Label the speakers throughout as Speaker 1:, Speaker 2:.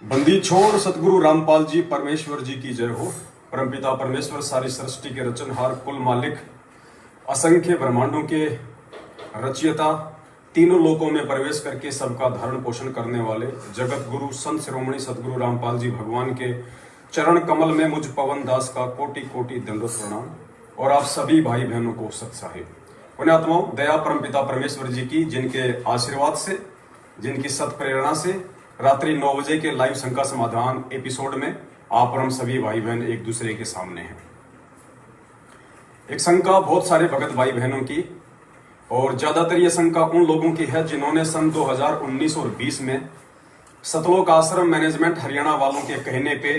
Speaker 1: बंदी छोड़ सतगुरु रामपाल जी परमेश्वर जी की जय हो। परमपिता परमेश्वर सारी सृष्टि के रचनहार, कुल मालिक, असंख्य ब्रह्मांडों के रचयिता, तीनों लोकों में प्रवेश करके सबका धारण पोषण करने वाले जगत गुरु संत शिरोमणि सतगुरु रामपाल जी भगवान के चरण कमल में मुझ पवन दास का कोटि कोटि दंडवत प्रणाम। और आप सभी भाई बहनों को सत साहिब पुण्यात्माओं, दया परमपिता परमेश्वर जी की, जिनके आशीर्वाद से, जिनकी सत प्रेरणा से रात्रि 9 बजे के लाइव शंका समाधान एपिसोड में आप और हम सभी भाई बहन एक दूसरे के सामने हैं। एक शंका बहुत सारे भगत भाई बहनों की, और ज्यादातर ये शंका उन लोगों की है जिन्होंने सन 2019 और 20 में सतलोक आश्रम मैनेजमेंट हरियाणा वालों के कहने पे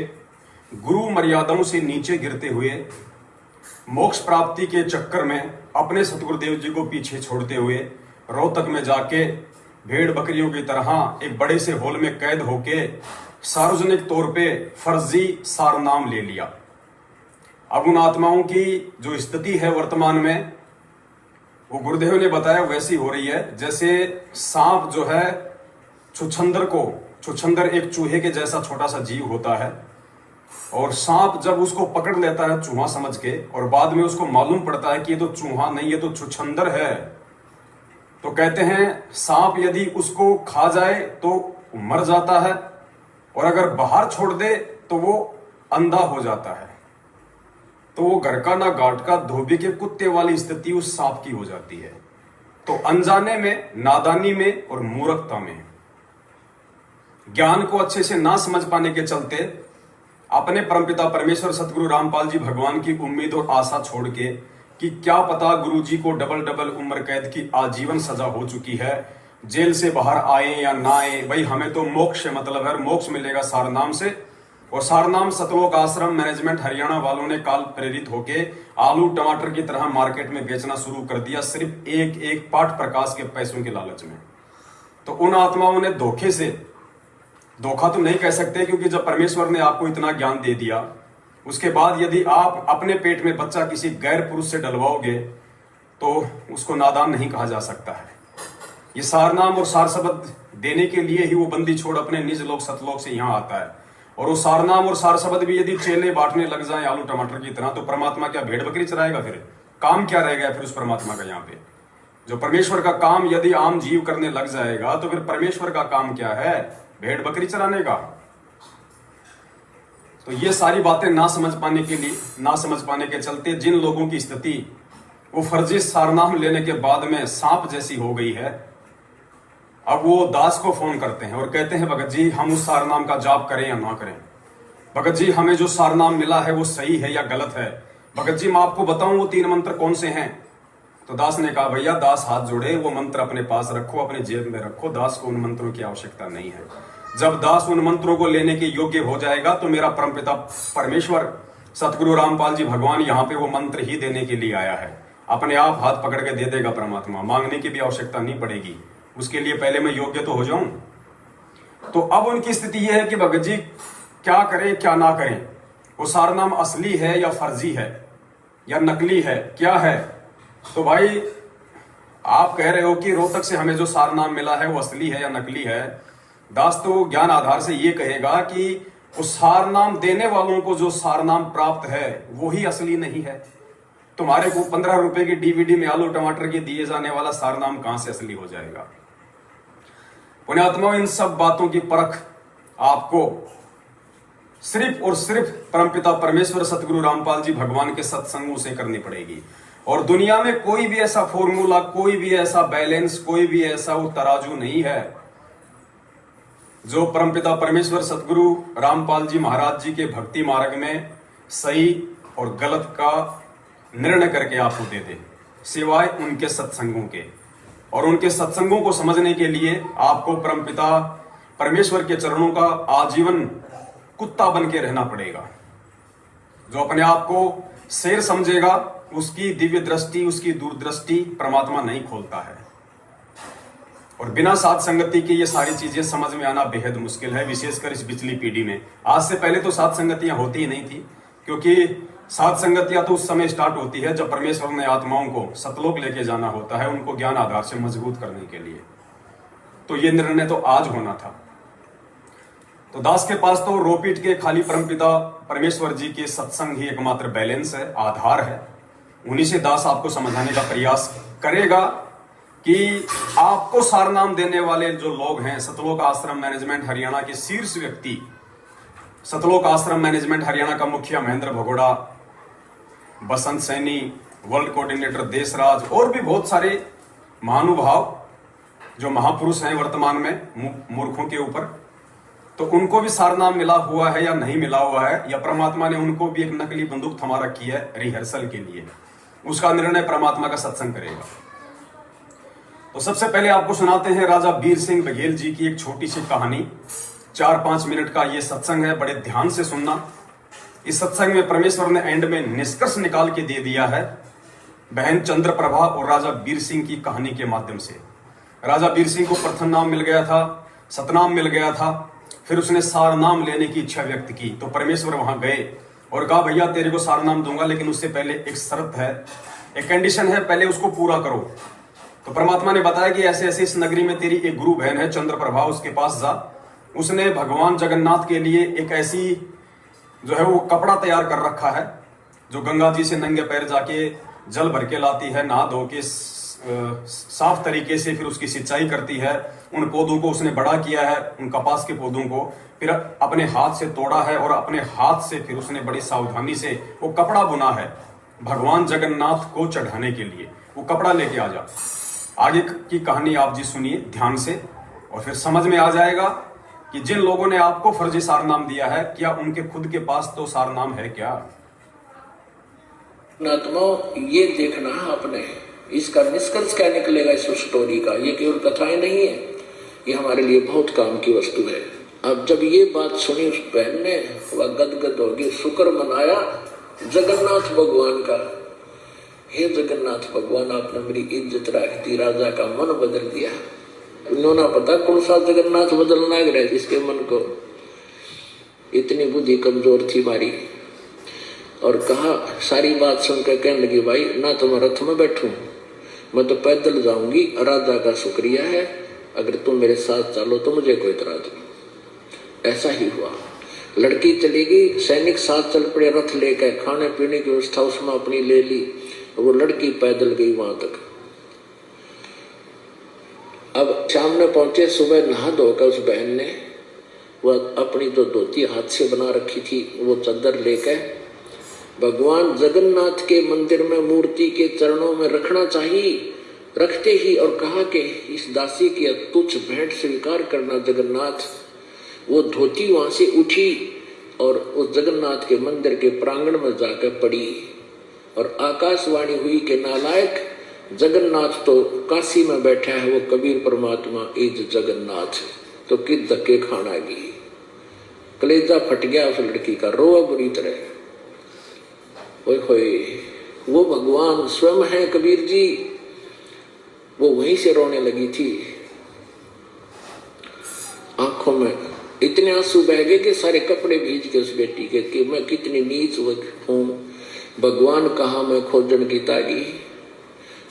Speaker 1: गुरु मर्यादाओं से नीचे गिरते हुए मोक्ष प्राप्ति के चक्कर में अपने सतगुरुदेव जी को पीछे छोड़ते हुए रोहतक में जाके भेड़ बकरियों की तरह एक बड़े से हॉल में कैद होके सार्वजनिक तौर पे फर्जी सारनाम ले लिया। अब उन आत्माओं की जो स्थिति है वर्तमान में, वो गुरुदेव ने बताया वैसी हो रही है जैसे सांप जो है छुछंदर एक चूहे के जैसा छोटा सा जीव होता है, और सांप जब उसको पकड़ लेता है चूहा समझ के, और बाद में उसको मालूम पड़ता है कि ये तो चूहा नहीं, ये तो छुछंदर है, तो कहते हैं सांप यदि उसको खा जाए तो मर जाता है, और अगर बाहर छोड़ दे तो वो अंधा हो जाता है। तो वो घर का ना घाट का, धोबी के कुत्ते वाली स्थिति उस सांप की हो जाती है। तो अनजाने में, नादानी में और मूर्खता में, ज्ञान को अच्छे से ना समझ पाने के चलते अपने परमपिता परमेश्वर सतगुरु रामपाल जी भगवान की उम्मीद और आशा छोड़ के कि क्या पता गुरु जी को डबल उम्र कैद की आजीवन सजा हो चुकी है, जेल से बाहर आए या ना आए, भाई हमें तो मोक्ष से मतलब है, मोक्ष मिलेगा सारनाम से। और सारनाम सतलोक आश्रम मैनेजमेंट हरियाणा वालों ने काल प्रेरित होके आलू टमाटर की तरह मार्केट में बेचना शुरू कर दिया, सिर्फ एक एक पाठ प्रकाश के पैसों के लालच में। तो उन आत्माओं ने धोखे से, धोखा तो नहीं कह सकते क्योंकि जब परमेश्वर ने आपको इतना ज्ञान दे दिया, उसके बाद यदि आप अपने पेट में बच्चा किसी गैर पुरुष से डलवाओगे तो उसको नादान नहीं कहा जा सकता है। ये सारनाम और सार शब्द देने के लिए ही वो बंदी छोड़ अपने निज लोक सतलोक से यहाँ आता है। और वो सारनाम और सार शब्द भी यदि चेले बांटने लग जाए आलू टमाटर की तरह, तो परमात्मा क्या भेड़ बकरी चराएगा? फिर काम क्या रह गया फिर उस परमात्मा का? यहाँ पे जो परमेश्वर का काम यदि आम जीव करने लग जाएगा तो फिर परमेश्वर का काम क्या है? भेड़ बकरी चराने का। तो ये सारी बातें ना समझ पाने के चलते जिन लोगों की स्थिति वो फर्जी सारनाम लेने के बाद में सांप जैसी हो गई है, अब वो दास को फोन करते हैं और कहते हैं भगत जी हम उस सारनाम का जाप करें या ना करें? भगत जी हमें जो सारनाम मिला है वो सही है या गलत है? भगत जी मैं आपको बताऊं वो 3 मंत्र कौन से हैं? तो दास ने कहा भैया दास हाथ जोड़े, वो मंत्र अपने पास रखो, अपने जेब में रखो, दास को उन मंत्रों की आवश्यकता नहीं है। जब दास उन मंत्रों को लेने के योग्य हो जाएगा तो मेरा परमपिता परमेश्वर सतगुरु रामपाल जी भगवान यहाँ पे वो मंत्र ही देने के लिए आया है। अपने आप हाथ पकड़ के दे देगा परमात्मा, मांगने की भी आवश्यकता नहीं पड़ेगी। उसके लिए पहले मैं योग्य तो हो जाऊं। तो अब उनकी स्थिति यह है कि भगत जी क्या करें क्या ना करें? वो सारनाम असली है या फर्जी है या नकली है, क्या है? तो भाई आप कह रहे हो कि रोहतक से हमें जो सारनाम मिला है वो असली है या नकली है। दास तो ज्ञान आधार से ये कहेगा कि उस सारनाम देने वालों को जो सारनाम प्राप्त है वो ही असली नहीं है। तुम्हारे को 15 रुपए की डीवीडी में आलू टमाटर के दिए जाने वाला सारनाम कहां से असली हो जाएगा? पुण्यात्मा, इन सब बातों की परख आपको सिर्फ और सिर्फ परमपिता परमेश्वर सतगुरु रामपाल जी भगवान के सत्संगों से करनी पड़ेगी। और दुनिया में कोई भी ऐसा फॉर्मूला, कोई भी ऐसा बैलेंस, कोई भी ऐसा वो तराजू नहीं है जो परमपिता परमेश्वर सतगुरु रामपाल जी महाराज जी के भक्ति मार्ग में सही और गलत का निर्णय करके आपको दे दे, सिवाय उनके सत्संगों के। और उनके सत्संगों को समझने के लिए आपको परमपिता परमेश्वर के चरणों का आजीवन कुत्ता बन के रहना पड़ेगा। जो अपने आप को शेर समझेगा उसकी दिव्य दृष्टि, उसकी दूरदृष्टि परमात्मा नहीं खोलता है। और बिना साथ संगति के ये सारी चीजें समझ में आना बेहद मुश्किल है, विशेषकर इस पिछली पीढ़ी में। आज से पहले तो साथ संगतियां होती ही नहीं थी, क्योंकि साथ संगतियां तो उस समय स्टार्ट होती है जब परमेश्वर ने आत्माओं को सतलोक लेके जाना होता है, उनको ज्ञान आधार से मजबूत करने के लिए। तो ये निर्णय तो आज होना था। तो दास के पास तो रो पीट के खाली परमपिता परमेश्वर जी के सत्संग ही एकमात्र बैलेंस है, आधार है। उन्हीं से दास आपको समझाने का प्रयास करेगा कि आपको सारनाम देने वाले जो लोग हैं, सतलोक आश्रम मैनेजमेंट हरियाणा के शीर्ष व्यक्ति, सतलोक आश्रम मैनेजमेंट हरियाणा का मुखिया महेंद्र भगोड़ा, बसंत सैनी, वर्ल्ड कोऑर्डिनेटर देशराज और भी बहुत सारे महानुभाव जो महापुरुष हैं वर्तमान में मूर्खों के ऊपर, तो उनको भी सारनाम मिला हुआ है या नहीं मिला हुआ है, या परमात्मा ने उनको भी एक नकली बंदूक थमा रखी है रिहर्सल के लिए, उसका निर्णय परमात्मा का सत्संग करेगा। तो सबसे पहले आपको सुनाते हैं राजा बीर सिंह बघेल जी की एक छोटी सी कहानी। 4-5 मिनट का ये सत्संग है, बड़े ध्यान से सुनना। इस सत्संग में परमेश्वर ने एंड में निष्कर्ष निकाल के दे दिया है बहन चंद्रप्रभा और राजा बीर सिंह की कहानी के माध्यम से। राजा बीर सिंह को प्रथम नाम मिल गया था, सतनाम मिल गया था, फिर उसने सारनाम लेने की इच्छा व्यक्त की। तो परमेश्वर वहां गए और कहा भैया तेरे को सारनाम दूंगा, लेकिन उससे पहले एक शर्त है, एक कंडीशन है, पहले उसको पूरा करो। तो परमात्मा ने बताया कि ऐसे ऐसे इस नगरी में तेरी एक गुरु बहन है चंद्रप्रभा, उसके पास जा। उसने भगवान जगन्नाथ के लिए एक ऐसी जो है वो कपड़ा तैयार कर रखा है, जो गंगा जी से नंगे पैर जाके जल भर के लाती है, नहा धो के साफ तरीके से फिर उसकी सिंचाई करती है। उन पौधों को उसने बड़ा किया है, उन कपास के पौधों को फिर अपने हाथ से तोड़ा है और अपने हाथ से फिर उसने बड़ी सावधानी से वो कपड़ा बुना है भगवान जगन्नाथ को चढ़ाने के लिए। वो कपड़ा लेके आ जा। आगे की कहानी आप जी सुनिए ध्यान से और फिर समझ में आ जाएगा कि जिन लोगों ने आपको फर्जी सारनाम दिया है, क्या उनके खुद के पास तो सारनाम है क्या?
Speaker 2: ये देखना आपने, इसका निष्कर्ष क्या निकलेगा इस स्टोरी का। ये केवल कथाएं नहीं है, ये हमारे लिए बहुत काम की वस्तु है। अब जब ये बात सुनी उस बहन ने, वह गदगद हो गई, शुक्र मनाया जगन्नाथ भगवान का। हे जगन्नाथ भगवान, आपने मेरी इज्जत रख दी, राजा का मन बदल दिया। उन्होंने पता कौन सा जगन्नाथ बदलना है जिसके मन को, इतनी बुद्धि कमजोर थी मारी। और कहा, सारी बात सुनकर कहने लगी भाई ना तो मैं रथ में बैठूं, मैं तो पैदल जाऊंगी। राजा का शुक्रिया है, अगर तुम मेरे साथ चलो तो मुझे कोई इतराज नहीं। ऐसा ही हुआ, लड़की चली गई, सैनिक साथ चल पड़े रथ लेकर, खाने पीने की व्यवस्था उसमें अपनी ले ली, वो लड़की पैदल गई वहां तक। अब सामने पहुंचे, सुबह नहा धोकर उस बहन ने वह अपनी जो धोती हाथ से बना रखी थी वो चादर लेकर भगवान जगन्नाथ के मंदिर में मूर्ति के चरणों में रखना चाहिए, रखते ही और कहा कि इस दासी की तुच्छ भेंट स्वीकार करना जगन्नाथ। वो धोती वहां से उठी और उस जगन्नाथ के मंदिर के प्रांगण में जाकर पड़ी और आकाशवाणी हुई कि नालायक, जगन्नाथ तो काशी में बैठा है, वो कबीर परमात्मा इज जगन्नाथ। तो किस धक्के खाना गई, कलेजा फट गया उस लड़की का, रोआ बुरी तरह। ओए होए, वो भगवान स्वयं है कबीर जी। वो वहीं से रोने लगी थी, आंखों में इतने आंसू बह गए कि सारे कपड़े भीज के उस बेटी के कि मैं कितनी नीच हूं, भगवान कहा मैं खोजन की तागी।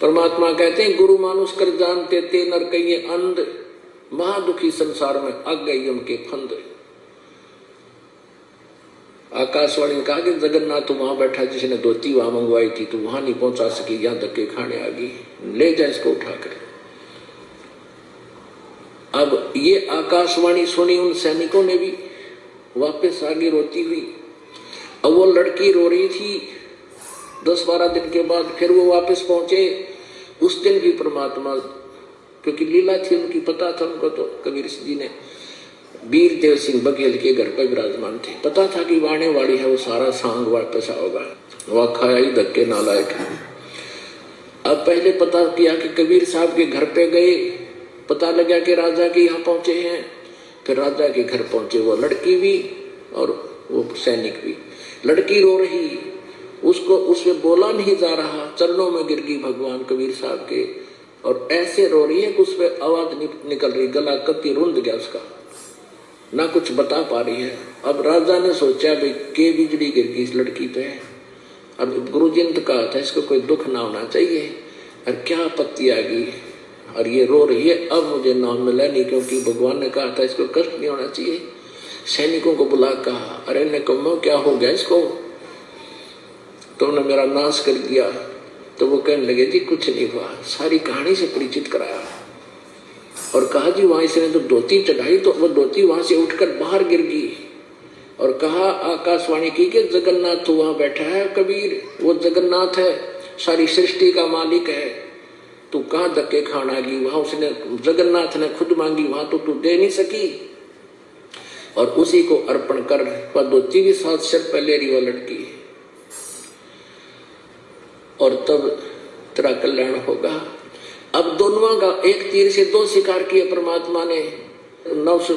Speaker 2: परमात्मा कहते हैं गुरु मानुष कर जानते ते नर कहिए अंध, महादुखी संसार में अग गई उनके फंद। आकाशवाणी ने कहा कि जगन्नाथ वहां बैठा जिसने धोती वहां मंगवाई थी, तो वहां नहीं पहुंचा सकी, यहां धक्के खाने आ गई, ले जा इसको उठाकर। अब ये आकाशवाणी सुनी उन सैनिकों ने भी, वापस आगे रोती हुई। अब वो लड़की रो रही थी। 10-12 दिन के बाद फिर वो वापस पहुंचे। उस दिन भी परमात्मा, क्योंकि लीला थी उनकी, पता था उनको, तो कबीर जी ने वीर देव सिंह बघेल के घर पर विराजमान थे, पता था कि वाणे वाली है, वो सारा सांग वापस आओगा। वह खाया ही धक्के नालायक। अब पहले पता किया कि कबीर साहब के घर पे गए, पता लगा कि राजा के यहाँ पहुंचे हैं। फिर राजा के घर पहुंचे, वो लड़की भी और वो सैनिक भी। लड़की रो रही, उसको उसमें बोला नहीं जा रहा, चरणों में गिर गई भगवान कबीर साहब के, और ऐसे रो रही है कि उस पर आवाज निकल रही, गला कति रुंध गया उसका, ना कुछ बता पा रही है। अब राजा ने सोचा भाई के बिजली गिर गई इस लड़की पे। अब गुरुजी ने कहा था इसको कोई दुख ना होना चाहिए, और क्या आपत्ति आ गई, और ये रो रही है, अब मुझे नाम मिला नहीं, क्योंकि भगवान ने कहा था इसको कष्ट नहीं होना चाहिए। सैनिकों को बुला कहा, अरे निकम्मो क्या हो गया इसको, तुमने मेरा नाश कर दिया। तो वो कहने लगे जी कुछ नहीं हुआ, सारी कहानी से परिचित कराया और कहा जी वहां इसने तो धोती चढ़ाई तो वो धोती वहां से उठकर बाहर गिर गई और कहा आकाशवाणी की कि जगन्नाथ तो वहां बैठा है कबीर, वो जगन्नाथ है, सारी सृष्टि का मालिक है, तू कहाँ धक्के खाना गई, वहां उसने जगन्नाथ ने खुद मांगी, वहां तो तू दे नहीं सकी और उसी को अर्पण कर। वह धोती भी 7 सिर पे ले रही वो लड़की और तब तेरा कल्याण होगा। अब दोनों का एक तीर से 2 शिकार किए परमात्मा ने। 900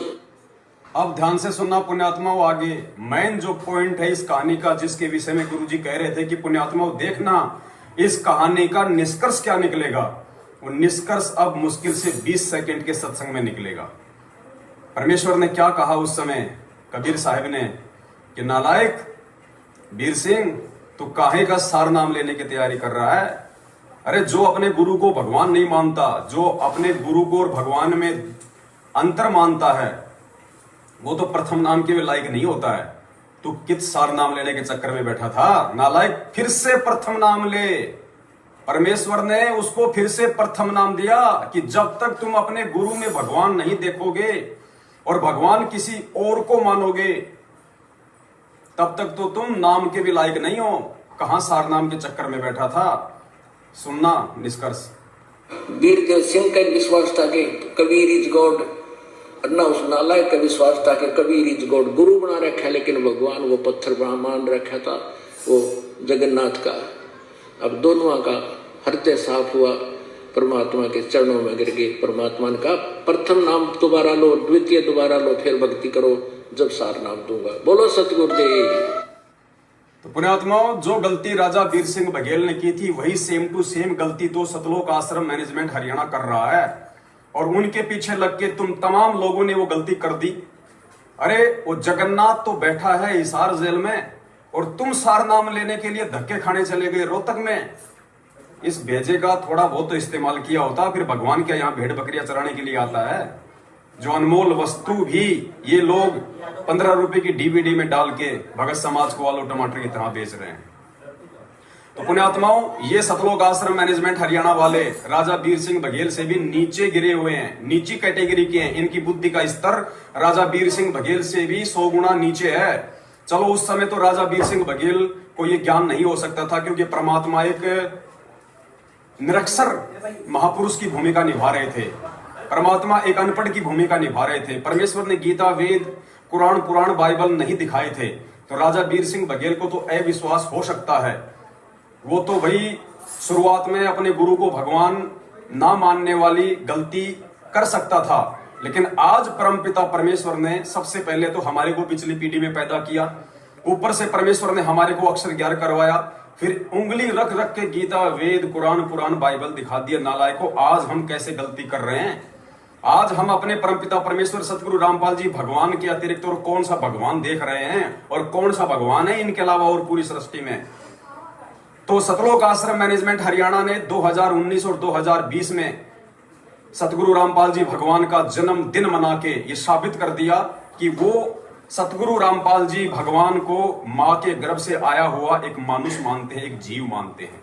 Speaker 1: अब ध्यान से सुनना पुण्यात्माओं, आगे मेन जो पॉइंट है इस कहानी का, जिसके विषय में गुरुजी कह रहे थे कि पुण्यात्माओं देखना इस कहानी का निष्कर्ष क्या निकलेगा। वो निष्कर्ष अब मुश्किल से 20 सेकंड के सत्संग में निकलेगा। परमेश्वर ने क्या कहा उस समय कबीर साहब ने कि नालायक वीर सिंह, तू काहे का सार नाम लेने की तैयारी कर रहा है। अरे जो अपने गुरु को भगवान नहीं मानता, जो अपने गुरु को और भगवान में अंतर मानता है, वो तो प्रथम नाम के लायक नहीं होता है। तू किस सार नाम लेने के चक्कर में बैठा था नालायक, फिर से प्रथम नाम ले। परमेश्वर ने उसको फिर से प्रथम नाम दिया कि जब तक तुम अपने गुरु में भगवान नहीं देखोगे और भगवान किसी और को मानोगे तब तक तो तुम नाम के भी लायक नहीं हो। कहां सार नाम के चक्कर में बैठा था। सुनना निष्कर्ष।
Speaker 2: वीरदेव सिंह का विश्वास था कि कबीर इज गॉड, ना उस नालायक का विश्वास था कि कबीर इज गॉड। गुरु बना रखा लेकिन भगवान वो पत्थर मान रखा था, वो जगन्नाथ का। अब दोनों का हृदय साफ हुआ, परमात्मा के चरणों में गिर गए। परमात्मा ने कहा प्रथम नाम दोबारा लो, द्वितीय दोबारा लो, फिर भक्ति करो जब सार नाम दूंगा। बोलो सतगुरुदेव।
Speaker 1: तो पुण्यात्माओं, जो गलती राजा वीर सिंह बघेल ने की थी वही सेम टू सेम गलती तो सतलोक आश्रम मैनेजमेंट हरियाणा कर रहा है और उनके पीछे लग के तुम तमाम लोगों ने वो गलती कर दी। अरे वो जगन्नाथ तो बैठा है हिसार जेल में और तुम सार नाम लेने के लिए धक्के खाने चले गए रोहतक में। इस भेजे का थोड़ा बहुत तो इस्तेमाल किया होता, फिर भगवान क्या यहाँ भेड़ बकरियां चराने के लिए आता है। जो अनमोल वस्तु भी ये लोग 15 रुपए की डीवीडी में डाल के भगत समाज को आलू टमाटर की तरह बेच रहे हैं। तो पुण्यात्माओं, ये सतलोक आश्रम मैनेजमेंट हरियाणा वाले राजा वीर सिंह बघेल से भी नीचे गिरे हुए हैं, नीची कैटेगरी के हैं। इनकी बुद्धि का स्तर राजा वीर सिंह बघेल से भी 100 गुना नीचे है। चलो उस समय तो राजा वीर सिंह बघेल को ये ज्ञान नहीं हो सकता था क्योंकि परमात्मा एक निरक्षर महापुरुष की भूमिका निभा रहे थे, परमात्मा एक अनपढ़ की भूमिका निभा रहे थे। परमेश्वर ने गीता, वेद, कुरान, पुराण, बाइबल नहीं दिखाए थे। तो राजा वीर सिंह बघेल को तो अविश्वास हो सकता है। वो तो भाई शुरुआत में अपने गुरु को भगवान ना मानने वाली गलती कर सकता था, लेकिन आज परमपिता परमेश्वर ने सबसे पहले तो हमारे को पिछली पीढ़ी में पैदा किया, ऊपर से परमेश्वर ने हमारे को अक्षर ज्ञान करवाया, फिर उंगली रख रख के गीता, वेद, कुरान, पुराण, बाइबल दिखा दिया। नालायकों, आज हम कैसे गलती कर रहे हैं। आज हम अपने परमपिता परमेश्वर सतगुरु रामपाल जी भगवान के अतिरिक्त और कौन सा भगवान देख रहे हैं और कौन सा भगवान है इनके अलावा और पूरी सृष्टि में। तो सतलोक आश्रम मैनेजमेंट हरियाणा ने 2019 और 2020 में सतगुरु रामपाल जी भगवान का जन्मदिन मना के ये साबित कर दिया कि वो सतगुरु रामपाल जी भगवान को मां के गर्भ से आया हुआ एक मानुष मानते हैं, एक जीव मानते हैं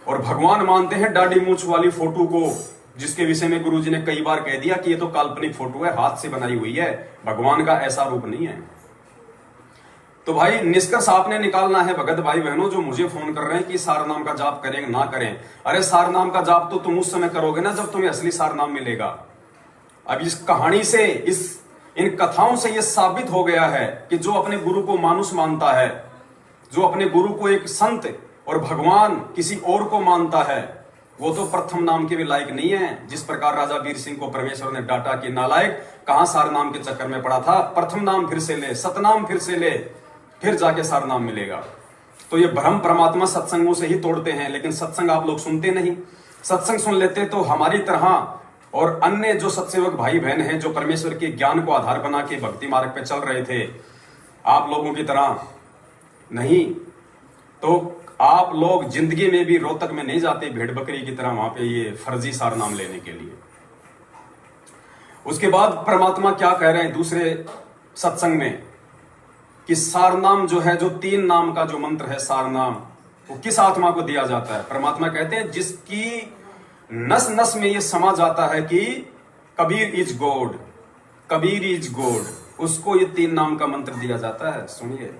Speaker 1: और भगवान मानते हैं दाढ़ी मूंछ वाली फोटो को, जिसके विषय में गुरुजी ने कई बार कह दिया कि ये तो काल्पनिक फोटो है, हाथ से बनाई हुई है, भगवान का ऐसा रूप नहीं है। तो भाई निष्कर्ष आपने निकालना है भगत भाई बहनों जो मुझे फोन कर रहे हैं कि सार नाम का जाप करें ना करें। अरे सार नाम का जाप तो तुम उस समय करोगे ना जब तुम्हें असली सार नाम मिलेगा। अब इस कहानी से, इन कथाओं से यह साबित हो गया है कि जो अपने गुरु को मानुष मानता है, जो अपने गुरु को एक संत और भगवान किसी और को मानता है, वो तो प्रथम नाम के भी लायक नहीं है। जिस प्रकार राजा वीर सिंह को परमेश्वर ने डांटा कि नालायक कहां सार नाम के चक्कर में पड़ा था, प्रथम नाम फिर से ले, सतनाम फिर से ले, फिर जाके सार नाम मिलेगा। तो ये भ्रम परमात्मा सत्संगों से ही तोड़ते हैं, लेकिन सत्संग आप लोग सुनते नहीं। सत्संग सुन लेते तो हमारी तरह और अन्य जो सत्सेवक भाई बहन हैं जो परमेश्वर के ज्ञान को आधार बना के भक्ति मार्ग पे चल रहे थे, आप लोगों की तरह नहीं, तो आप लोग जिंदगी में भी रोहतक में नहीं जाते भेड़ बकरी की तरह वहां पे ये फर्जी सार नाम लेने के लिए। उसके बाद परमात्मा क्या कह रहे हैं दूसरे सत्संग में कि सारनाम जो है, जो 3 नाम का जो मंत्र है सारनाम, वो किस आत्मा को दिया जाता है? परमात्मा कहते हैं जिसकी नस नस में ये समा जाता है कि Kabir is God, Kabir is God, उसको ये 3 नाम का मंत्र दिया जाता है। सुनिए,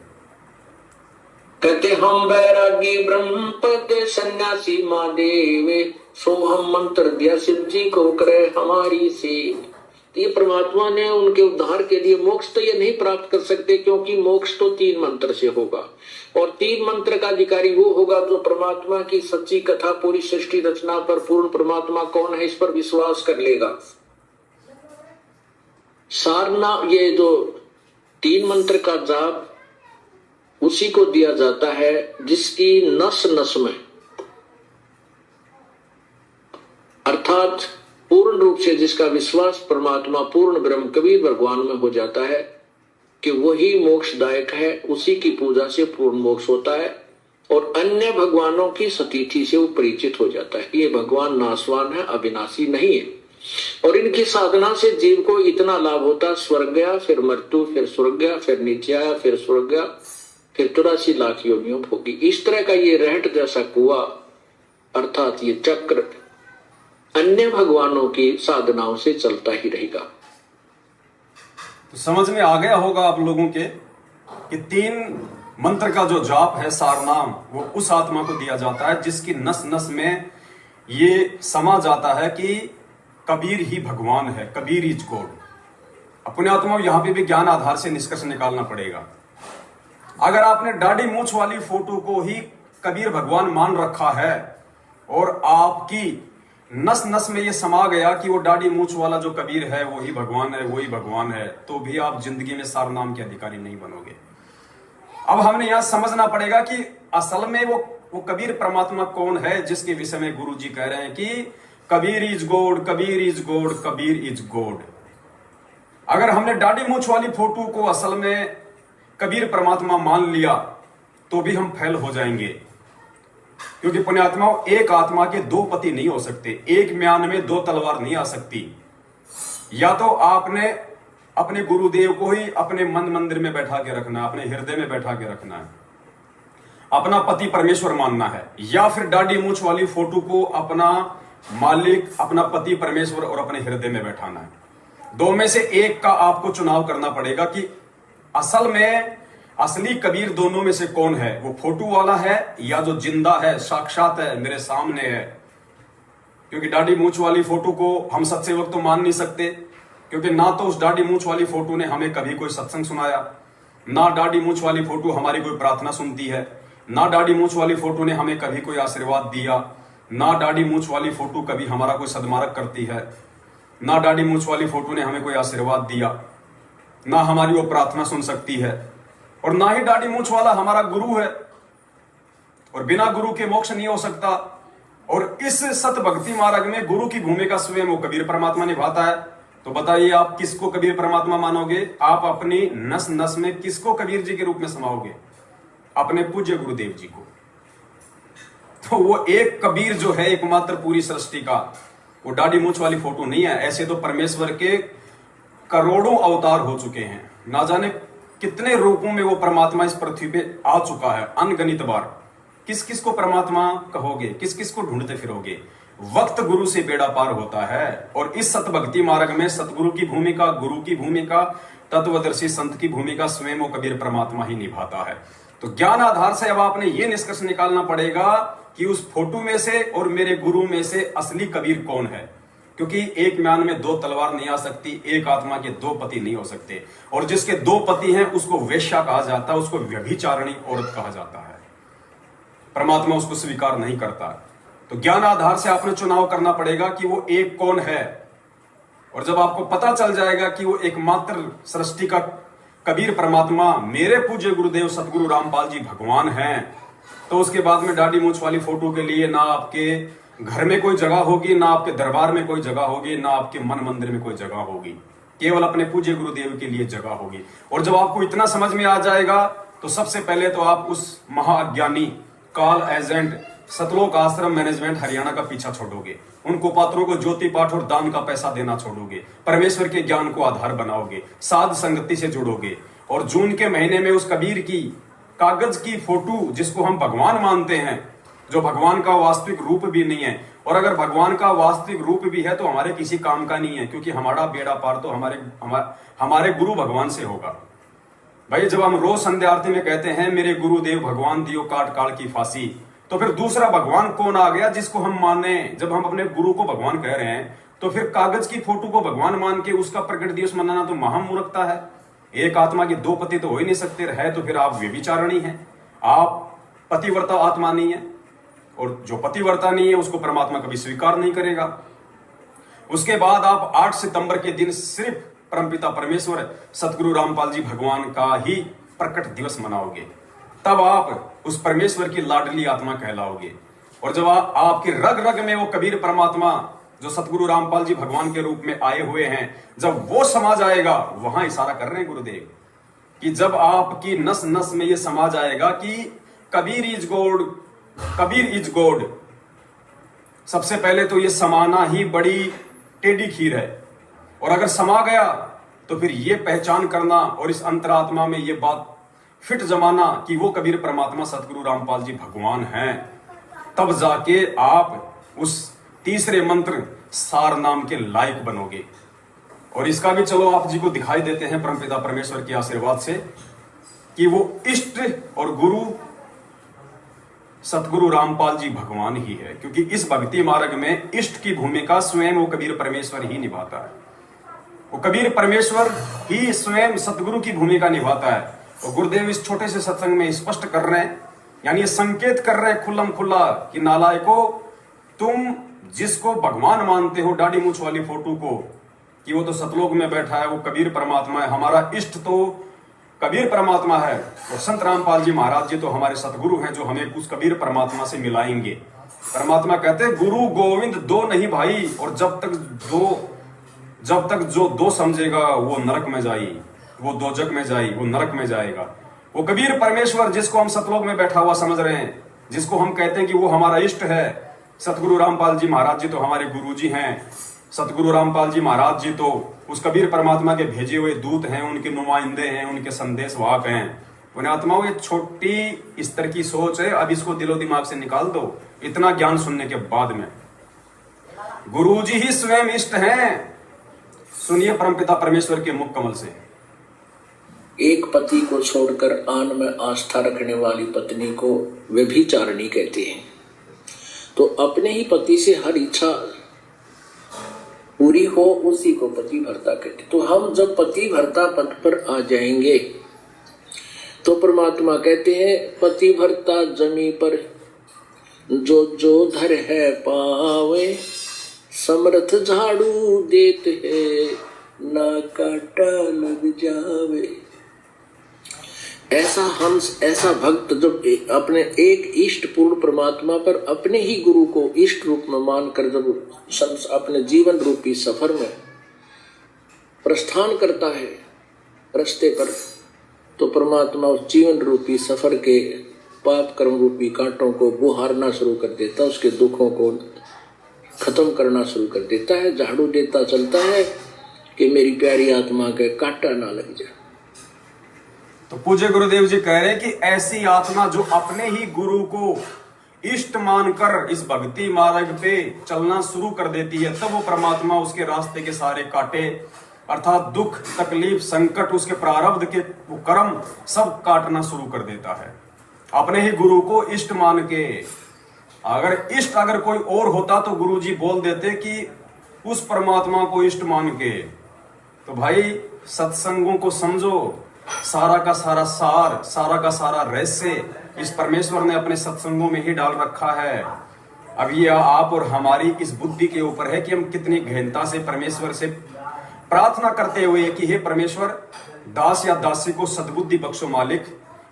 Speaker 2: कहते हम बैरागी ब्रह्म पद सन्यासी महादेव, सो हम मंत्र दिया शिव जी को करे हमारी सेव। ये परमात्मा ने उनके उद्धार के लिए, मोक्ष तो ये नहीं प्राप्त कर सकते क्योंकि मोक्ष तो 3 मंत्र से होगा, और 3 मंत्र का अधिकारी वो होगा जो परमात्मा की सच्ची कथा, पूरी सृष्टि रचना पर, पूर्ण परमात्मा कौन है इस पर विश्वास कर लेगा। सारना, ये जो 3 मंत्र का जाप उसी को दिया जाता है जिसकी नस नस में, अर्थात पूर्ण रूप से जिसका विश्वास परमात्मा पूर्ण ब्रह्म कबीर भगवान में हो जाता है कि वही मोक्षदायक है, उसी की पूजा से पूर्ण मोक्ष होता है, और अन्य भगवानों की सतीथि से वो परिचित हो जाता है। ये भगवान नाशवान है, अविनाशी नहीं है, और इनकी साधना से जीव को इतना लाभ होता है, स्वर्ग गया, फिर मृत्यु, फिर स्वर्ग गया, फिर नीचे आया, फिर स्वर्ग गया, फिर 84 लाख योनियों भोगी। इस तरह का ये रहट जैसा कुआ, अर्थात ये चक्र अन्य भगवानों की साधनाओं से चलता ही रहेगा।
Speaker 1: तो समझ में आ गया होगा आप लोगों के कि 3 मंत्र का जो जाप है सारनाम, वो उस आत्मा को दिया जाता है जिसकी नस नस में ये समा जाता है कि कबीर ही भगवान है, कबीर इज गॉड। अपने आत्मा को यहां पे भी ज्ञान आधार से निष्कर्ष निकालना पड़ेगा। अगर आपने दाढ़ी मूछ वाली फोटो को ही कबीर भगवान मान रखा है और आपकी नस नस में ये समा गया कि वो दाढ़ी मूछ वाला जो कबीर है वो ही भगवान है, वही भगवान है, तो भी आप जिंदगी में सारनाम के अधिकारी नहीं बनोगे। अब हमने यहां समझना पड़ेगा कि असल में वो कबीर परमात्मा कौन है जिसके विषय में गुरु जी कह रहे हैं कि Kabir is God, Kabir is God, Kabir is God. अगर हमने दाढ़ी मूछ वाली फोटो को असल में कबीर परमात्मा मान लिया तो भी हम फेल हो जाएंगे, क्योंकि पुण्यात्माओं, एक आत्मा के 2 पति नहीं हो सकते, एक म्यान में 2 तलवार नहीं आ सकती। या तो आपने अपने गुरुदेव को ही अपने मन मंदिर में बैठा के रखना है, अपने हृदय में बैठा के रखना है, अपना पति परमेश्वर मानना है, या फिर दाढ़ी मूछ वाली फोटो को अपना मालिक, अपना पति परमेश्वर और अपने हृदय में बैठाना है। 2 में से एक का आपको चुनाव करना पड़ेगा कि असल में असली कबीर दोनों में से कौन है, वो फोटो वाला है या जो जिंदा है, साक्षात है, मेरे सामने है। क्योंकि दाढ़ी मूछ वाली फोटो को हम सच्चे वक्त तो मान नहीं सकते, क्योंकि ना तो उस दाढ़ी मूछ वाली फोटो ने हमें कभी कोई सत्संग सुनाया, ना दाढ़ी मूछ वाली फोटो हमारी कोई प्रार्थना सुनती है, ना दाढ़ी मूछ वाली फोटो ने हमें कभी कोई आशीर्वाद दिया, ना दाढ़ी मूछ वाली फोटो कभी हमारा कोई सदमार्ग करती है, ना दाढ़ी मूछ वाली फोटो ने हमें कोई आशीर्वाद दिया, ना हमारी वो प्रार्थना सुन सकती है, और ना ही दाढ़ी मूछ वाला हमारा गुरु है, और बिना गुरु के मोक्ष नहीं हो सकता। और इस सत भक्ति मार्ग में गुरु की भूमिका स्वयं वो कबीर परमात्मा निभाता है। तो बताइए आप किसको कबीर परमात्मा मानोगे? आप अपनी नस नस में किसको कबीर जी के रूप में समाओगे? अपने पूज्य गुरुदेव जी को। तो वो एक कबीर जो है एकमात्र पूरी सृष्टि का, वो दाढ़ी मूछ वाली फोटो नहीं है। ऐसे तो परमेश्वर के करोड़ों अवतार हो चुके हैं, ना जाने कितने रूपों में वो परमात्मा इस पृथ्वी पे आ चुका है, अनगणित बार। किस किस को परमात्मा कहोगे? किस किस को ढूंढते फिरोगे? वक्त गुरु से बेड़ा पार होता है। और इस सतभक्ति मार्ग में सतगुरु की भूमिका, गुरु की भूमिका, तत्वदर्शी संत की भूमिका स्वयं वो कबीर परमात्मा ही निभाता है। तो ज्ञान आधार से अब आपने ये निष्कर्ष निकालना पड़ेगा कि उस फोटो में से और मेरे गुरु में से असली कबीर कौन है, क्योंकि एक म्यान में 2 तलवार नहीं आ सकती, एक आत्मा के 2 पति नहीं हो सकते। और जिसके 2 पति हैं उसको वेश्या कहा जाता है, उसको व्यभिचारिणी औरत कहा जाता है। परमात्मा उसको स्वीकार नहीं करता। तो ज्ञान आधार से आपने चुनाव करना पड़ेगा कि वो एक कौन है। और जब आपको पता चल जाएगा कि वो एकमात्र सृष्टि का कबीर परमात्मा मेरे पूज्य गुरुदेव सतगुरु रामपाल जी भगवान हैं, तो उसके बाद में दाढ़ी मूछ वाली फोटो के लिए ना आपके घर में कोई जगह होगी, ना आपके दरबार में कोई जगह होगी, ना आपके मन मंदिर में कोई जगह होगी, केवल अपने पूज्य गुरुदेव के लिए जगह होगी। और जब आपको इतना समझ में आ जाएगा तो सबसे पहले तो आप उस महाअज्ञानी, काल एजेंट, सतलोक आश्रम मैनेजमेंट हरियाणा का पीछा छोड़ोगे, उन कुपात्रों को ज्योति पाठ और दान का पैसा देना छोड़ोगे, परमेश्वर के ज्ञान को आधार बनाओगे, साध संगति से जुड़ोगे, और जून के महीने में उस कबीर की कागज की फोटो जिसको हम भगवान मानते हैं, जो भगवान का वास्तविक रूप भी नहीं है, और अगर भगवान का वास्तविक रूप भी है तो हमारे किसी काम का नहीं है, क्योंकि हमारा बेड़ा पार तो हमारे गुरु भगवान से होगा। भाई जब हम रोज संध्या आरती में कहते हैं मेरे गुरुदेव भगवान दियो काट काल की फांसी, तो फिर दूसरा भगवान कौन आ गया जिसको हम माने? जब हम अपने गुरु को भगवान कह रहे हैं तो फिर कागज की फोटो को भगवान मान के उसका प्रकट दिवस मनाना तो महामूर्खता है। एक आत्मा के दो पति तो हो ही नहीं सकते, है तो फिर आप व्यभिचारिणी हैं, आप पतिव्रता आत्मा नहीं है, और जो पतिव्रता नहीं है उसको परमात्मा कभी स्वीकार नहीं करेगा। उसके बाद आप 8 सितंबर के दिन सिर्फ परमपिता परमेश्वर सतगुरु रामपाल जी भगवान का ही प्रकट दिवस मनाओगे, तब आप उस परमेश्वर की लाडली आत्मा कहलाओगे। और जब आपके रग रग में वो कबीर परमात्मा जो सतगुरु रामपाल जी भगवान के रूप में आए हुए हैं, जब वो समा जाएगा, वहां इशारा कर रहे हैं गुरुदेव कि जब आपकी नस नस में ये समा जाएगा कि Kabir is God, Kabir is God, सबसे पहले तो ये समाना ही बड़ी टेढ़ी खीर है, और अगर समा गया तो फिर ये पहचान करना और इस अंतरात्मा में ये बात फिट जमाना कि वो कबीर परमात्मा सतगुरु रामपाल जी भगवान हैं, तब जाके आप उस तीसरे मंत्र सार नाम के लायक बनोगे। और इसका भी चलो आप जी को दिखाई देते हैं परमपिता परमेश्वर के आशीर्वाद से कि वो इष्ट और गुरु सतगुरु रामपाल जी भगवान ही है, क्योंकि इस भक्ति मार्ग में इष्ट की भूमिका स्वयं वो कबीर परमेश्वर ही निभाता है। वो कबीर परमेश्वर ही स्वयं सतगुरु की भूमिका निभाता है। और गुरुदेव इस छोटे से सत्संग में स्पष्ट कर रहे हैं, यानी ये संकेत कर रहे हैं खुल्लम खुल्ला कि नालायको, तुम जिसको भगवान मानते हो दाढ़ी मूछ वाली फोटो को, कि वो तो सतलोक में बैठा है, वो कबीर परमात्मा है, हमारा इष्ट तो कबीर परमात्मा है, और संत रामपाल जी महाराज जी तो हमारे सतगुरु हैं जो हमें उस कबीर परमात्मा से मिलाएंगे। परमात्मा कहते हैं गुरु गोविंद दो नहीं भाई, और जब तक जो दो समझेगा वो नरक में जाई, वो दोजक में जाई, वो नरक में जाएगा। वो कबीर परमेश्वर जिसको हम सतलोक में बैठा हुआ समझ रहे हैं, जिसको हम कहते हैं कि वो हमारा इष्ट है, सतगुरु रामपाल जी महाराज जी तो हमारे गुरु जी हैं, सतगुरु रामपाल जी महाराज जी तो उस कबीर परमात्मा के भेजे हुए दूत हैं, उनके नुमाइंदे हैं, उनके संदेश वाहक हैं। पुण्यात्माओं, ये छोटी स्तर की सोच है, अब इसको दिलो दिमाग से निकाल दो। इतना ज्ञान सुनने के बाद में गुरु जी ही स्वयं इष्ट हैं। सुनिए परमपिता परमेश्वर के मुख कमल से,
Speaker 2: एक पति को छोड़कर आन में आस्था रखने वाली पत्नी को व्यभिचारिणी कहते हैं। तो अपने ही पति से हर इच्छा पूरी हो उसी को पति भर्ता कहते। तो हम जब पति भर्ता पद पर आ जाएंगे तो परमात्मा कहते हैं पति भर्ता जमी पर जो जो धर है पावे, समर्थ झाड़ू देते है ना काटा लग जावे। ऐसा हंस, ऐसा भक्त जब अपने एक इष्ट पूर्ण परमात्मा पर अपने ही गुरु को इष्ट रूप में मानकर जब अपने जीवन रूपी सफर में प्रस्थान करता है रास्ते पर, तो परमात्मा उस जीवन रूपी सफर के पाप कर्म रूपी कांटों को बुहारना शुरू कर देता, उसके दुखों को खत्म करना शुरू कर देता है, झाड़ू देता चलता है कि मेरी प्यारी आत्मा के कांटा ना लग जाए।
Speaker 1: तो पूज्य गुरुदेव जी कह रहे हैं कि ऐसी आत्मा जो अपने ही गुरु को इष्ट मानकर इस भक्ति मार्ग पे चलना शुरू कर देती है, तब वो परमात्मा उसके रास्ते के सारे कांटे अर्थात दुख, तकलीफ, संकट, उसके प्रारब्ध के वो कर्म सब काटना शुरू कर देता है अपने ही गुरु को इष्ट मान के। अगर कोई और होता तो गुरु जी बोल देते कि उस परमात्मा को इष्ट मान के। तो भाई सत्संगों को समझो, सारा का सारा सार, सारा का सारा रहस्य इस परमेश्वर ने अपने सत्संगों में ही डाल रखा है। अब ये आप और हमारी इस बुद्धि के ऊपर है कि हम कितनी गहनता से परमेश्वर से प्रार्थना करते हुए कि हे परमेश्वर, दास या दासी को सद्बुद्धि बख्शो मालिक,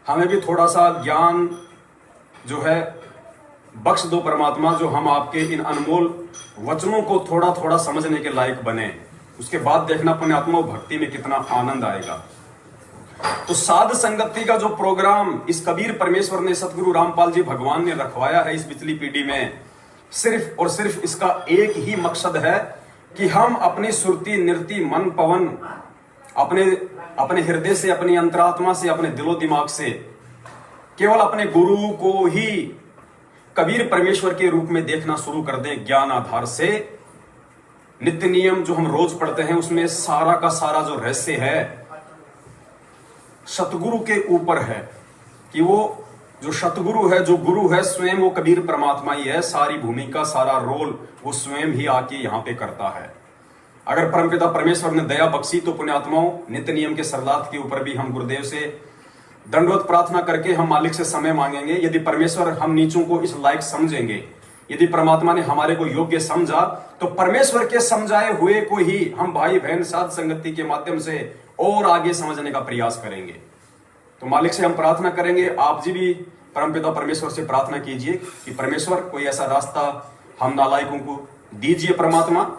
Speaker 1: हमें भी थोड़ा सा ज्ञान जो है बख्श दो परमात्मा, जो हम आपके इन अनमोल वचनों को थोड़ा थोड़ा समझने के लायक बने। उसके बाद देखना पुण्यात्मा भक्ति में कितना आनंद आएगा। तो साध संगति का जो प्रोग्राम इस कबीर परमेश्वर ने, सतगुरु रामपाल जी भगवान ने रखवाया है इस पिछली पीढ़ी में, सिर्फ और सिर्फ इसका एक ही मकसद है कि हम अपनी सुरती नृति मन पवन अपने हृदय से, अपनी अंतरात्मा से, अपने दिलो दिमाग से केवल अपने गुरु को ही कबीर परमेश्वर के रूप में देखना शुरू कर दें। ज्ञान आधार से नित्य नियम जो हम रोज पढ़ते हैं उसमें सारा का सारा जो रहस्य है सतगुरु के ऊपर है, कि वो जो सतगुरु है, जो गुरु है, स्वयं वो कबीर परमात्मा ही है। सारी भूमिका, सारा रोल वो स्वयं ही आके यहाँ पे करता है। अगर परमपिता परमेश्वर ने दया बख्शी तो पुण्यात्माओं, नित्य नियम के सरलाथ के ऊपर भी हम गुरुदेव से दंडवत प्रार्थना करके हम मालिक से समय मांगेंगे। यदि परमेश्वर हम नीचों को इस लायक समझेंगे, यदि परमात्मा ने हमारे को योग्य समझा, तो परमेश्वर के समझाए हुए को ही हम भाई बहन साध संगति के माध्यम से और आगे समझने का प्रयास करेंगे। तो मालिक से हम प्रार्थना करेंगे, आप जी भी परमपिता परमेश्वर से प्रार्थना कीजिए कि परमेश्वर कोई ऐसा रास्ता हम नालायकों को दीजिए परमात्मा,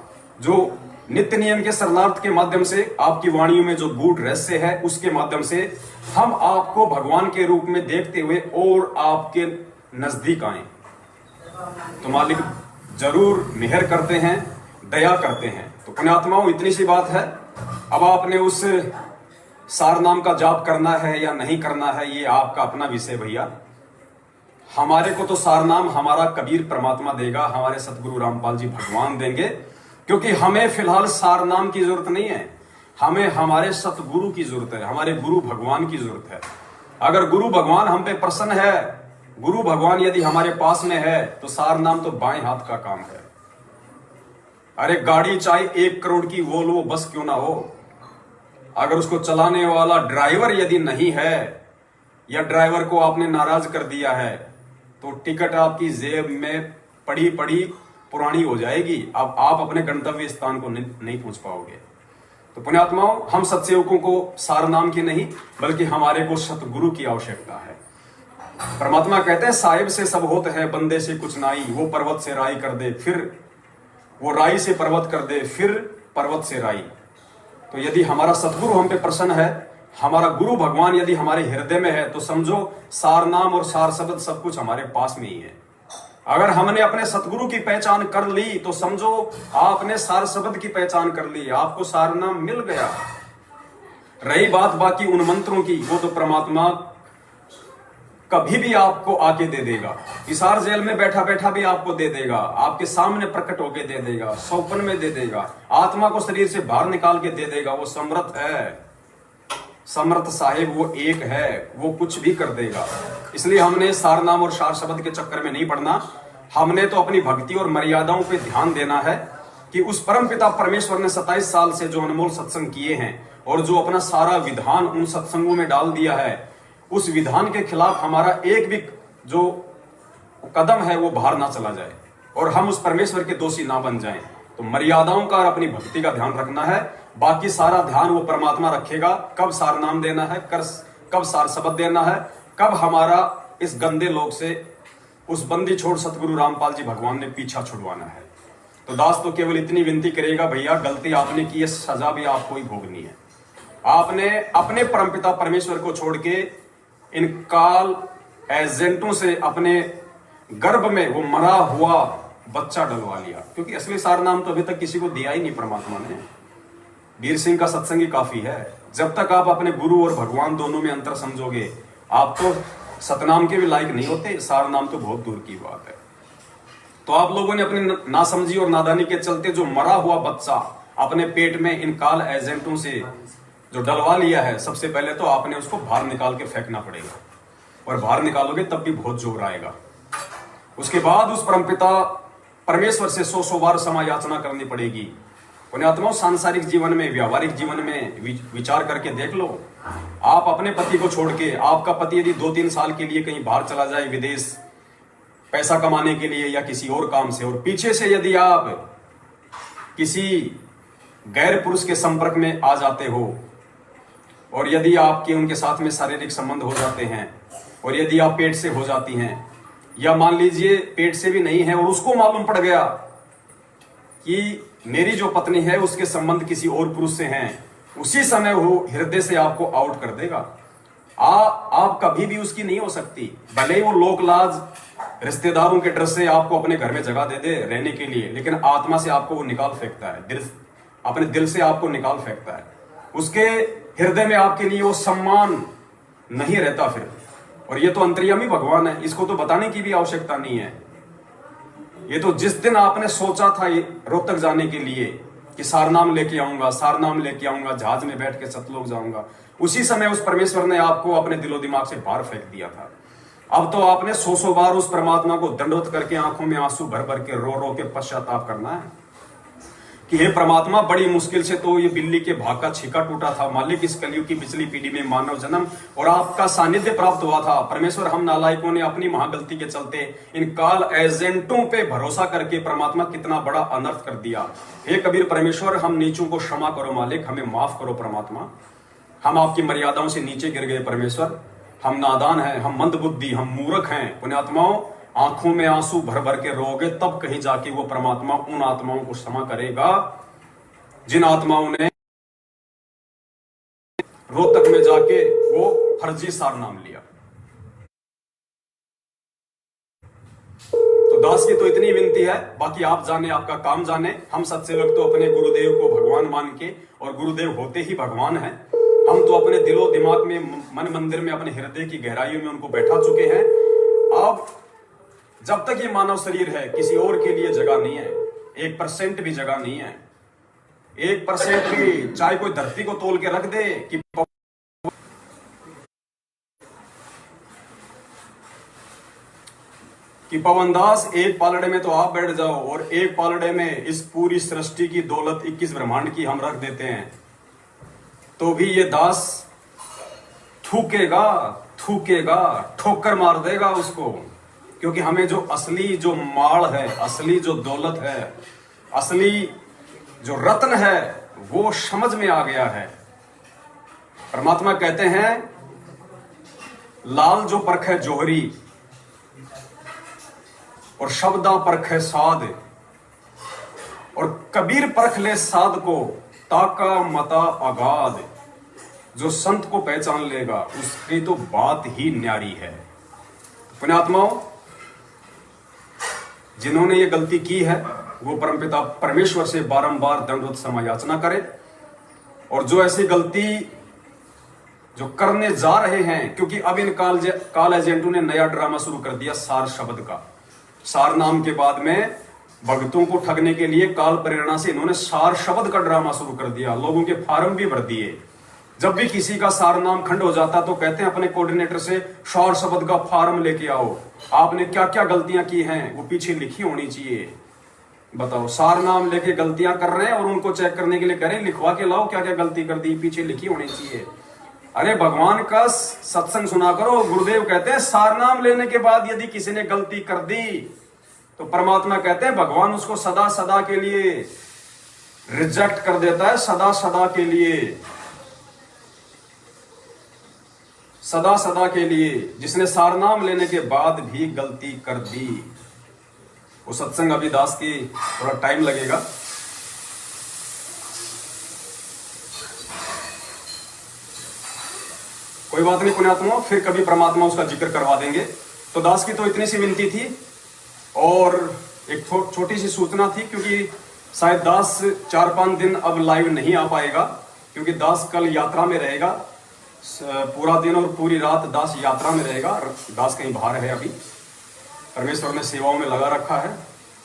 Speaker 1: जो नित्य नियम के सरलार्थ के माध्यम से, आपकी वाणियों में जो गूढ़ रहस्य है उसके माध्यम से हम आपको भगवान के रूप में देखते हुए और आपके नजदीक आए। तो मालिक जरूर मेहर करते हैं, दया करते हैं। तो पुण्यात्माओं, इतनी सी बात है। अब आपने उस सार नाम का जाप करना है या नहीं करना है, ये आपका अपना विषय भैया। हमारे को तो सार नाम हमारा कबीर परमात्मा देगा, हमारे सतगुरु रामपाल जी भगवान देंगे, क्योंकि हमें फिलहाल सार नाम की जरूरत नहीं है, हमें हमारे सतगुरु की जरूरत है, हमारे गुरु भगवान की जरूरत है। अगर गुरु भगवान हम पे प्रसन्न है, गुरु भगवान यदि हमारे पास में है, तो सार नाम तो बाएं हाथ का काम है। अरे गाड़ी चाहे 1 करोड़ की वोल्वो बस क्यों ना हो, अगर उसको चलाने वाला ड्राइवर यदि नहीं है या ड्राइवर को आपने नाराज कर दिया है, तो टिकट आपकी जेब में पड़ी पड़ी पुरानी हो जाएगी। अब आप अपने गंतव्य स्थान को नहीं पहुंच पाओगे। तो पुण्यात्माओं, हम सत्सेवकों को सार नाम की नहीं बल्कि हमारे को सतगुरु की आवश्यकता है। परमात्मा कहते हैं, साहिब से सब होत है, बंदे से कुछ नाई। वो पर्वत से राई कर दे, फिर वो राई से पर्वत कर दे, फिर पर्वत से राई। तो यदि हमारा सतगुरु हम पे प्रसन्न है, हमारा गुरु भगवान यदि हमारे हृदय में है, तो समझो सार नाम और सार शब्द सब कुछ हमारे पास में ही है। अगर हमने अपने सतगुरु की पहचान कर ली, तो समझो आपने सार शब्द की पहचान कर ली, आपको सार नाम मिल गया। रही बात बाकी उन मंत्रों की, वो तो परमात्मा कभी भी आपको आके दे देगा। हिसार जेल में बैठा बैठा भी आपको दे देगा, आपके सामने प्रकट होके दे देगा, सौपन में दे देगा, आत्मा को शरीर से बाहर निकाल के दे देगा। वो समर्थ है, समर्थ साहिब वो एक है, वो कुछ भी कर देगा। इसलिए हमने सार नाम और सार शब्द के चक्कर में नहीं पड़ना। हमने तो अपनी भक्ति और मर्यादाओं पे ध्यान देना है कि उस परम पिता परमेश्वर ने 27 साल से जो अनमोल सत्संग किए हैं और जो अपना सारा विधान उन सत्संगों में डाल दिया है, उस विधान के खिलाफ हमारा एक भी जो कदम है वो बाहर ना चला जाए और हम उस परमेश्वर के दोषी ना बन जाएं। तो मर्यादाओं का और अपनी भक्ति का ध्यान रखना है, बाकी सारा ध्यान वो परमात्मा रखेगा। कब सार नाम देना है, कब सार शब्द देना है, कब हमारा इस गंदे लोग से उस बंदी छोड़ सतगुरु रामपाल जी भगवान ने पीछा छुड़वाना है। तो दास तो केवल इतनी विनती करेगा, भैया गलती आपने की है, सजा भी आपको ही भोगनी है। आपने अपने परमपिता परमेश्वर को छोड़ के इन काल एजेंटों से अपने गर्भ में वो मरा हुआ बच्चा डलवा लिया, क्योंकि असली सार नाम तो अभी तक किसी को दिया ही नहीं परमात्मा ने। वीर सिंह का सत्संग ही काफी है। जब तक आप अपने गुरु और भगवान दोनों में अंतर समझोगे, आप तो सतनाम के भी लायक नहीं होते, सार नाम तो बहुत दूर की बात है। तो आप लोगों ने अपनी नासमझी और नादानी के चलते जो मरा हुआ बच्चा अपने पेट में इन काल एजेंटों से जो डलवा लिया है, सबसे पहले तो आपने उसको बाहर निकाल के फेंकना पड़ेगा, और बाहर निकालोगे तब भी बहुत जोर आएगा। उसके बाद उस परमपिता परमेश्वर से 100 बार क्षमा याचना करनी पड़ेगी। पुण्यात्माओं, सांसारिक जीवन में, व्यावहारिक जीवन में विचार करके देख लो। आप अपने पति को छोड़ के, आपका पति यदि 2-3 साल के लिए कहीं बाहर चला जाए, विदेश पैसा कमाने के लिए या किसी और काम से, और पीछे से यदि आप किसी गैर पुरुष के संपर्क में आ जाते हो, और यदि आपके उनके साथ में शारीरिक संबंध हो जाते हैं, और यदि आप पेट से हो जाती हैं, या मान लीजिए पेट से भी नहीं है और उसको मालूम पड़ गया कि मेरी जो पत्नी है उसके संबंध किसी और पुरुष से हैं, उसी समय वो हृदय से आपको आउट कर देगा। आप कभी भी उसकी नहीं हो सकती। भले ही वो लोक लाज रिश्तेदारों के डर से आपको अपने घर में जगह दे दे रहने के लिए, लेकिन आत्मा से आपको वो निकाल फेंकता है, अपने दिल से आपको निकाल फेंकता है। उसके हृदय में आपके लिए वो सम्मान नहीं रहता फिर। और ये तो अंतर्यामी भगवान है, इसको तो बताने की भी आवश्यकता नहीं है। ये तो जिस दिन आपने सोचा था रोहतक जाने के लिए कि सारनाम लेके आऊंगा, सारनाम लेके आऊंगा, जहाज में बैठ के सतलोक जाऊंगा, उसी समय उस परमेश्वर ने आपको अपने दिलो दिमाग से बाहर फेंक दिया था। अब तो आपने 100 बार उस परमात्मा को दंडवत करके आंखों में आंसू भर भर के रो रो के पश्चाताप करना है कि हे परमात्मा, बड़ी मुश्किल से तो ये बिल्ली के भाग का छिका टूटा था मालिक, इस कलयुग की पिछली पीढ़ी में मानव जन्म और आपका सानिध्य प्राप्त हुआ था। परमेश्वर, हम नालायकों ने अपनी महागलती के चलते इन काल एजेंटों पे भरोसा करके परमात्मा कितना बड़ा अनर्थ कर दिया। हे कबीर परमेश्वर, हम नीचों को क्षमा करो मालिक, हमें माफ करो परमात्मा। हम आपकी मर्यादाओं से नीचे गिर गए परमेश्वर, हम नादान हैं, हम मंदबुद्धि, हम मूर्ख हैं। पुण्यात्माओं, आंखों में आंसू भर भर के रोगे, तब कहीं जाके वो परमात्मा उन आत्माओं को क्षमा करेगा जिन आत्माओं ने रोहतक में जाके वो फर्जी सारनाम लिया। तो दास की तो इतनी विनती है, बाकी आप जाने, आपका काम जाने। हम सत्सेवक तो अपने गुरुदेव को भगवान मान के, और गुरुदेव होते ही भगवान हैं, हम तो अपने दिलो दिमाग में, मन मंदिर में, अपने हृदय की गहराइयों में उनको बैठा चुके हैं। अब जब तक ये मानव शरीर है, किसी और के लिए जगह नहीं है, 1% भी जगह नहीं है। 1% भी, चाहे कोई धरती को तोल के रख दे कि पवनदास एक पालड़े में तो आप बैठ जाओ और एक पालड़े में इस पूरी सृष्टि की दौलत 21 ब्रह्मांड की हम रख देते हैं, तो भी ये दास थूकेगा, ठोकर मार देगा उसको। क्योंकि हमें जो असली जो माल है, असली जो दौलत है, असली जो रत्न है, वो समझ में आ गया है। परमात्मा कहते हैं, लाल जो परख है जोहरी और शब्दा परख है साध, और कबीर परख ले साध को ताका मता अगाध। जो संत को पहचान लेगा उसकी तो बात ही न्यारी है। पुण्यात्माओं, जिन्होंने ये गलती की है वो परमपिता परमेश्वर से बारंबार दंडवत क्षमा याचना करे, और जो ऐसी गलती जो करने जा रहे हैं, क्योंकि अब इन काल एजेंटों ने नया ड्रामा शुरू कर दिया सार शब्द का। सार नाम के बाद में भक्तों को ठगने के लिए काल प्रेरणा से इन्होंने सार शब्द का ड्रामा शुरू कर दिया। लोगों के फार्म भी भर दिए। जब भी किसी का सार नाम खंड हो जाता तो कहते हैं अपने कोऑर्डिनेटर से सार शब्द का फार्म लेके आओ, आपने क्या क्या गलतियां की हैं वो पीछे लिखी होनी चाहिए। बताओ, सार नाम लेके गलतियां कर रहे हैं और उनको चेक करने के लिए कह रहे हैं लिखवा के लाओ क्या क्या गलती कर दी, पीछे लिखी होनी चाहिए। अरे भगवान का सत्संग सुना करो। गुरुदेव कहते हैं सार नाम लेने के बाद यदि किसी ने गलती कर दी तो परमात्मा कहते हैं भगवान उसको सदा सदा के लिए रिजेक्ट कर देता है, सदा सदा के लिए, सदा सदा के लिए। जिसने सार नाम लेने के बाद भी गलती कर दी, वो सत्संग अभी दास की थोड़ा टाइम लगेगा। कोई बात नहीं पुण्यात्मा, फिर कभी परमात्मा उसका जिक्र करवा देंगे। तो दास की तो इतनी सी विनती थी, और एक छोटी सी सूचना थी, क्योंकि शायद दास 4-5 दिन अब लाइव नहीं आ पाएगा, क्योंकि दास कल यात्रा में रहेगा। पूरा दिन और पूरी रात दास यात्रा में रहेगा। दास कहीं बाहर है, अभी परमेश्वर ने सेवाओं में लगा रखा है,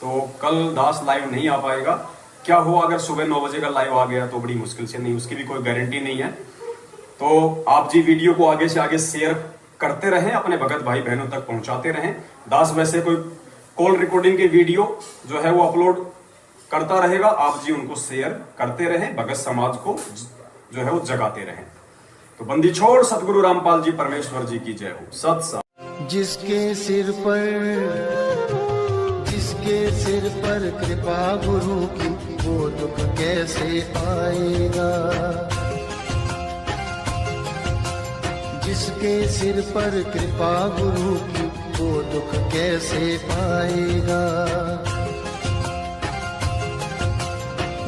Speaker 1: तो कल दास लाइव नहीं आ पाएगा। क्या हो अगर सुबह 9 बजे का लाइव आ गया तो बड़ी मुश्किल से, नहीं उसकी भी कोई गारंटी नहीं है। तो आप जी वीडियो को आगे से आगे शेयर करते रहें, अपने भगत भाई बहनों तक पहुंचाते रहें। दास वैसे कोई कॉल रिकॉर्डिंग के वीडियो जो है वो अपलोड करता रहेगा, आप जी उनको शेयर करते रहें, भगत समाज को जो है वो जगाते रहें। तो बंदी छोड़ सतगुरु रामपाल जी परमेश्वर जी की जय हो। सत
Speaker 3: जिसके सिर पर कृपा गुरु की, वो दुख कैसे आएगा। जिसके सिर पर कृपा गुरु की, वो दुख कैसे पाएगा।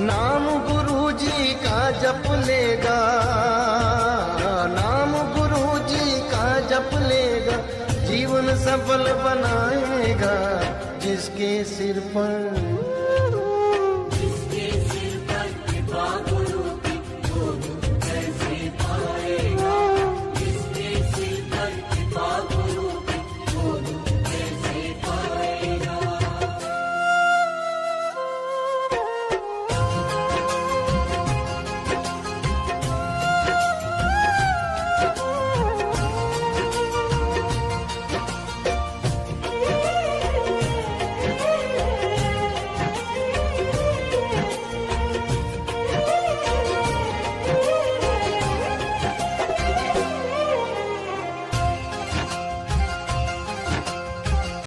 Speaker 3: नाम गुरु जी का जप लेगा, नाम गुरु जी सिर पर